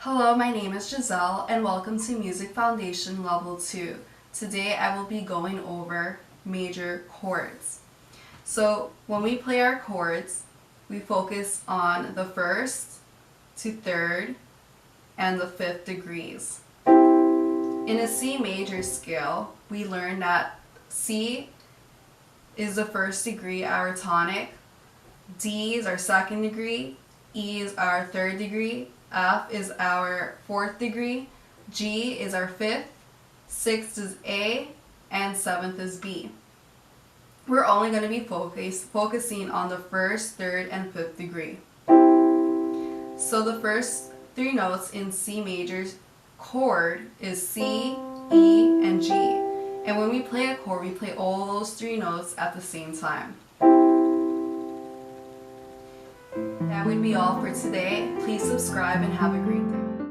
Hello, my name is Giselle and welcome to Music Foundation Level 2. Today I will be going over major chords. So when we play our chords, we focus on the first to third and the fifth degrees. In a C major scale, we learn that C is the first degree, our tonic, D is our second degree, E is our third degree, F is our fourth degree, G is our fifth, sixth is A, and seventh is B. We're only going to be focusing on the first, third, and fifth degree. So the first three notes in C major chord is C, E, and G. And when we play a chord, we play all those three notes at the same time. That would be all for today. Please subscribe and have a great day.